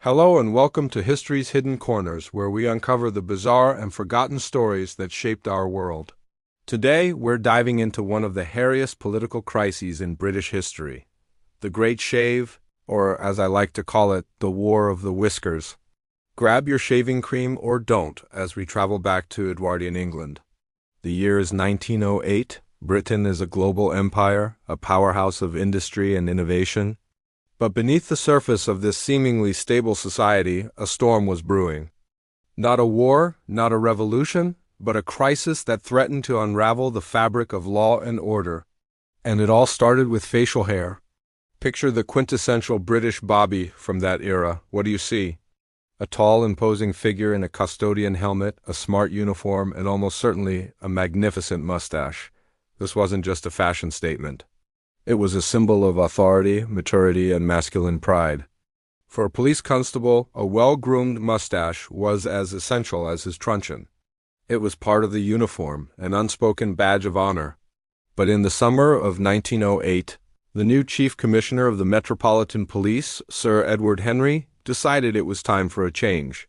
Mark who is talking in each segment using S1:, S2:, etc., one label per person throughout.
S1: Hello and welcome to History's Hidden Corners, where we uncover the bizarre and forgotten stories that shaped our world. Today, we're diving into one of the hairiest political crises in British history, the Great Shave, or as I like to call it, the War of the Whiskers. Grab your shaving cream or don't as we travel back to Edwardian England. The year is 1908. Britain is a global empire, a powerhouse of industry and innovation. But beneath the surface of this seemingly stable society, a storm was brewing. Not a war, not a revolution, but a crisis that threatened to unravel the fabric of law and order. And it all started with facial hair. Picture the quintessential British Bobby from that era. What do you see? A tall, imposing figure in a custodian helmet, a smart uniform, and almost certainly a magnificent mustache. This wasn't just a fashion statement. It was a symbol of authority, maturity, and masculine pride. For a police constable, a well-groomed mustache was as essential as his truncheon. It was part of the uniform, an unspoken badge of honor. But in the summer of 1908, the new chief commissioner of the Metropolitan Police, Sir Edward Henry, decided it was time for a change.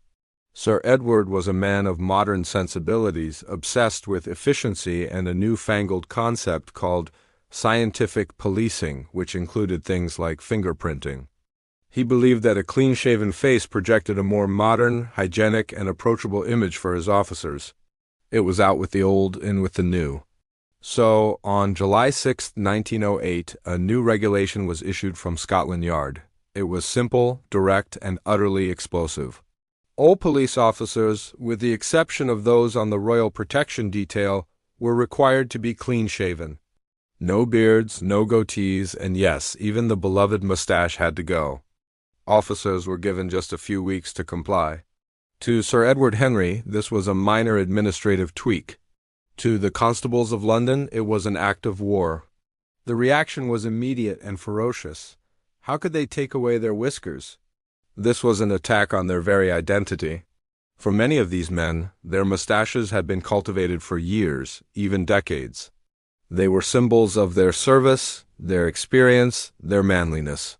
S1: Sir Edward was a man of modern sensibilities, obsessed with efficiency and a newfangled concept called scientific policing, which included things like fingerprinting. He believed that a clean-shaven face projected a more modern, hygienic, and approachable image for his officers. It was out with the old, in with the new. So, on July 6, 1908, a new regulation was issued from Scotland Yard. It was simple, direct, and utterly explosive. All police officers, with the exception of those on the Royal Protection Detail, were required to be clean-shaven. No beards, no goatees, and yes, even the beloved mustache had to go. Officers were given just a few weeks to comply. To Sir Edward Henry, this was a minor administrative tweak. To the constables of London, it was an act of war. The reaction was immediate and ferocious. How could they take away their whiskers? This was an attack on their very identity. For many of these men, their mustaches had been cultivated for years, even decades. They were symbols of their service, their experience, their manliness.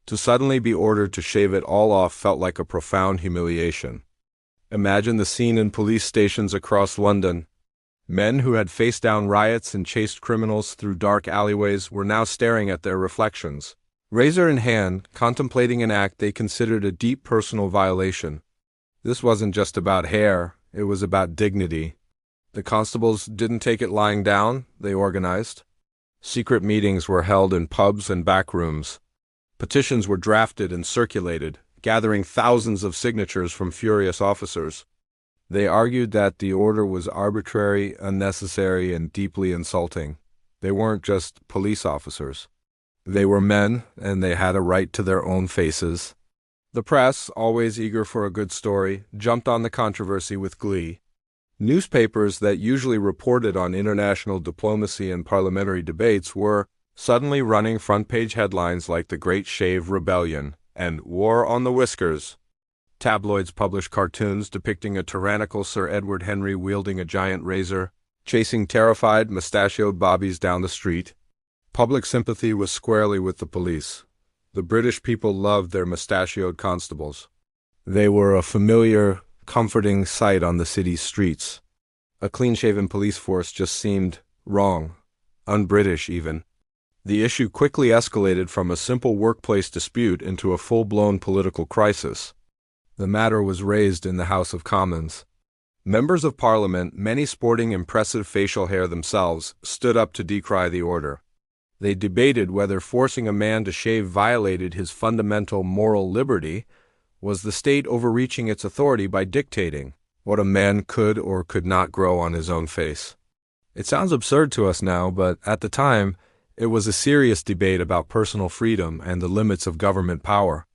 S1: To suddenly be ordered to shave it all off felt like a profound humiliation. Imagine the scene in police stations across London. Men who had faced down riots and chased criminals through dark alleyways were now staring at their reflections, razor in hand, contemplating an act they considered a deep personal violation. This wasn't just about hair, it was about dignity. The constables didn't take it lying down, they organized. Secret meetings were held in pubs and back rooms. Petitions were drafted and circulated, gathering thousands of signatures from furious officers. They argued that the order was arbitrary, unnecessary, and deeply insulting. They weren't just police officers. They were men, and they had a right to their own faces. The press, always eager for a good story, jumped on the controversy with glee. Newspapers that usually reported on international diplomacy and parliamentary debates were suddenly running front-page headlines like The Great Shave Rebellion and War on the Whiskers. Tabloids published cartoons depicting a tyrannical Sir Edward Henry wielding a giant razor, chasing terrified, mustachioed bobbies down the street. Public sympathy was squarely with the police. The British people loved their mustachioed constables. They were a familiar, comforting sight on the city's streets. A clean-shaven police force just seemed wrong, un-British even. The issue quickly escalated from a simple workplace dispute into a full-blown political crisis. The matter was raised in the House of Commons. Members of Parliament, many sporting impressive facial hair themselves, stood up to decry the order. They debated whether forcing a man to shave violated his fundamental moral liberty. Was the state overreaching its authority by dictating what a man could or could not grow on his own face? It sounds absurd to us now, but at the time, it was a serious debate about personal freedom and the limits of government power.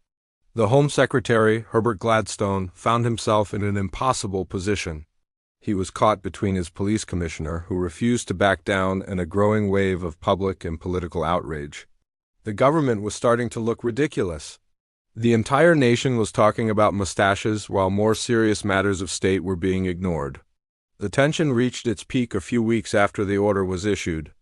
S1: The Home Secretary, Herbert Gladstone, found himself in an impossible position. He was caught between his police commissioner, who refused to back down, and a growing wave of public and political outrage. The government was starting to look ridiculous. The entire nation was talking about mustaches while more serious matters of state were being ignored. The tension reached its peak a few weeks after the order was issued.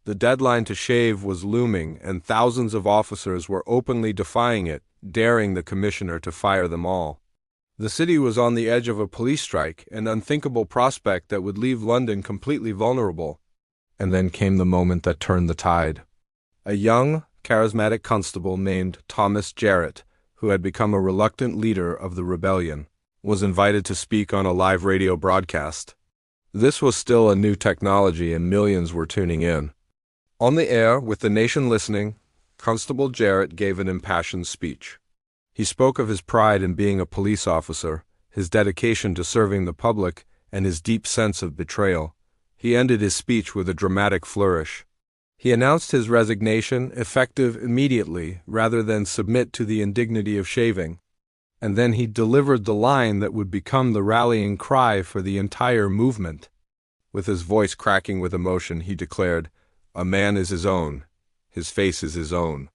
S1: The deadline to shave was looming, and thousands of officers were openly defying it, daring the commissioner to fire them all. The city was on the edge of a police strike, an unthinkable prospect that would leave London completely vulnerable. And then came the moment that turned the tide. A young, charismatic constable named Thomas Jarrett, who had become a reluctant leader of the rebellion, was invited to speak on a live radio broadcast. This was still a new technology and millions were tuning in. On the air, with the nation listening, Constable Jarrett gave an impassioned speech. He spoke of his pride in being a police officer, his dedication to serving the public, and his deep sense of betrayal. He ended his speech with a dramatic flourish. He announced his resignation, effective immediately, rather than submit to the indignity of shaving. And then he delivered the line that would become the rallying cry for the entire movement. With his voice cracking with emotion, he declared, "A man is his own. His face is his own.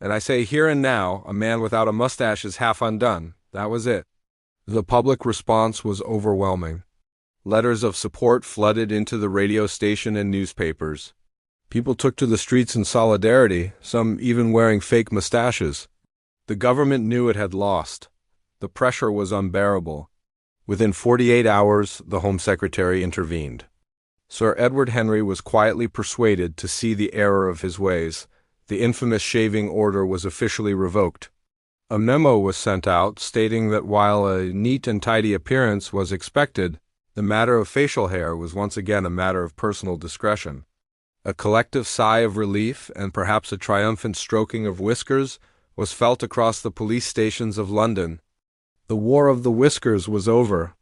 S1: And I say here and now, a man without a mustache is half undone." That was it. The public response was overwhelming. Letters of support flooded into the radio station and newspapers. People took to the streets in solidarity, some even wearing fake mustaches. The government knew it had lost. The pressure was unbearable. Within 48 hours, the Home Secretary intervened. Sir Edward Henry was quietly persuaded to see the error of his ways. The infamous shaving order was officially revoked. A memo was sent out stating that while a neat and tidy appearance was expected, the matter of facial hair was once again a matter of personal discretion. A collective sigh of relief, and perhaps a triumphant stroking of whiskers, was felt across the police stations of London. The war of the whiskers was over.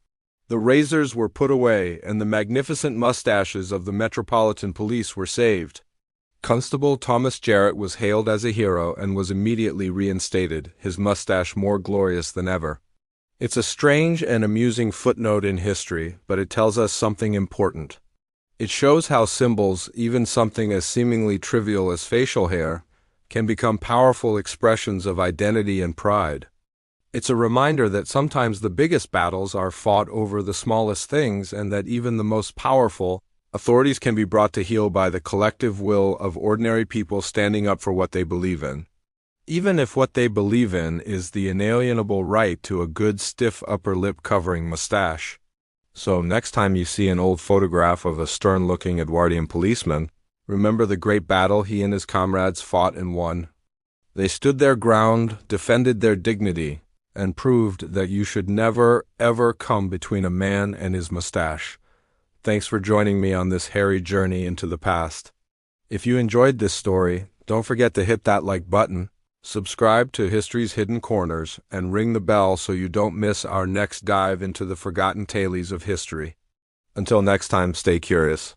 S1: The razors were put away, and the magnificent mustaches of the Metropolitan Police were saved. Constable Thomas Jarrett was hailed as a hero and was immediately reinstated, his mustache more glorious than ever. It's a strange and amusing footnote in history, but it tells us something important. It shows how symbols, even something as seemingly trivial as facial hair, can become powerful expressions of identity and pride. It's a reminder that sometimes the biggest battles are fought over the smallest things, and that even the most powerful authorities can be brought to heel by the collective will of ordinary people standing up for what they believe in. Even if what they believe in is the inalienable right to a good stiff upper lip covering mustache. So next time you see an old photograph of a stern-looking Edwardian policeman, remember the great battle he and his comrades fought and won. They stood their ground, defended their dignity, and proved that you should never, ever come between a man and his mustache. Thanks for joining me on this hairy journey into the past. If you enjoyed this story, don't forget to hit that like button, subscribe to History's Hidden Corners, and ring the bell so you don't miss our next dive into the forgotten tales of history. Until next time, stay curious.